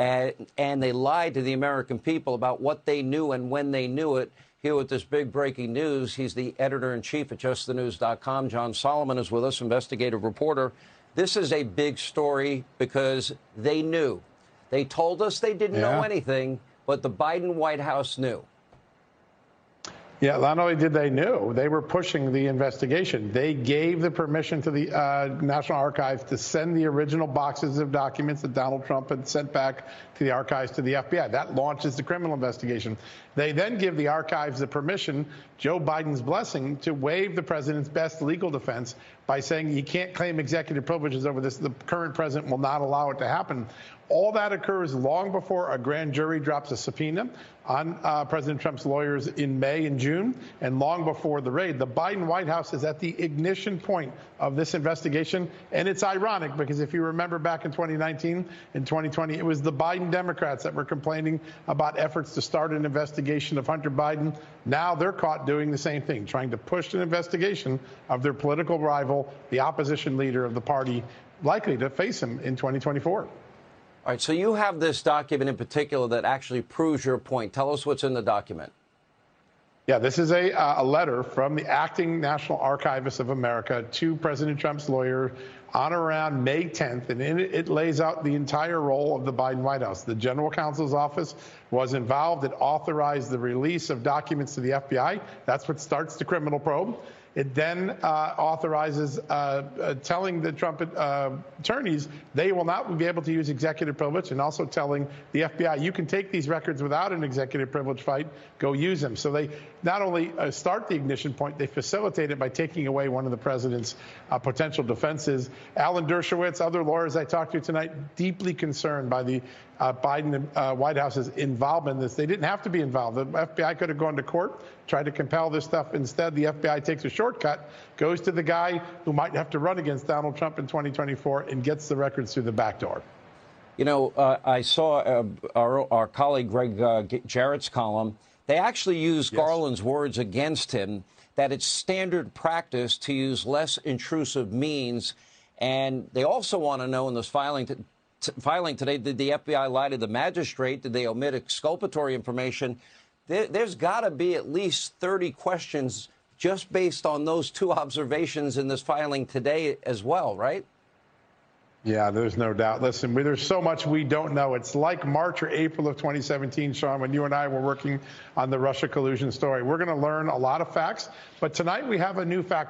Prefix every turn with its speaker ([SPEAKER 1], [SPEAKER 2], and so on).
[SPEAKER 1] and they lied to the American people about what they knew and when they knew it. Here with this big breaking news, he's the editor-in-chief at justthenews.com. John Solomon is with us, investigative reporter. This is a big story because they knew. They told us they didn't know anything, but the Biden White House knew.
[SPEAKER 2] Yeah, not only did they know, they were pushing the investigation. They gave the permission to the National Archives to send the original boxes of documents that Donald Trump had sent back to the archives to the FBI. That launches the criminal investigation. They then give the archives the permission, Joe Biden's blessing, to waive the president's best legal defense by saying you can't claim executive privileges over this. The current president will not allow it to happen. All that occurs long before a grand jury drops a subpoena on President Trump's lawyers in May and June, and long before the raid. The Biden White House is at the ignition point of this investigation, and it's ironic because if you remember back in 2019 and 2020, it was the Biden Democrats that were complaining about efforts to start an investigation of Hunter Biden. Now they're caught doing the same thing, trying to push an investigation of their political rival, the opposition leader of the party, likely to face him in 2024.
[SPEAKER 1] All right, so you have this document in particular that actually proves your point. Tell us what's in the document.
[SPEAKER 2] Yeah, this is a letter from the acting National Archivist of America to President Trump's lawyer on around May 10th, and in it lays out the entire role of the Biden White House. The general counsel's office was involved. It authorized the release of documents to the FBI. That's what starts the criminal probe. It then authorizes telling the Trump attorneys they will not be able to use executive privilege, and also telling the FBI, you can take these records without an executive privilege fight, go use them. So they not only start the ignition point, they facilitate it by taking away one of the president's potential defenses. Alan Dershowitz, other lawyers I talked to tonight, deeply concerned by the Biden White House's involvement in this. They didn't have to be involved. The FBI could have gone to court, tried to compel this stuff. Instead, the FBI takes a shortcut, goes to the guy who might have to run against Donald Trump in 2024 and gets the records through the back door.
[SPEAKER 1] You know, I saw our colleague Greg Jarrett's column. They actually used Garland's words against him, that it's standard practice to use less intrusive means. And they also want to know in this filing today, did the FBI lie to the magistrate? Did they omit exculpatory information? There's got to be at least 30 questions just based on those two observations in this filing today as well, right?
[SPEAKER 2] Yeah, there's no doubt. Listen, there's so much we don't know. It's like March or April of 2017, Sean, when you and I were working on the Russia collusion story. We're going to learn a lot of facts, but tonight we have a new fact.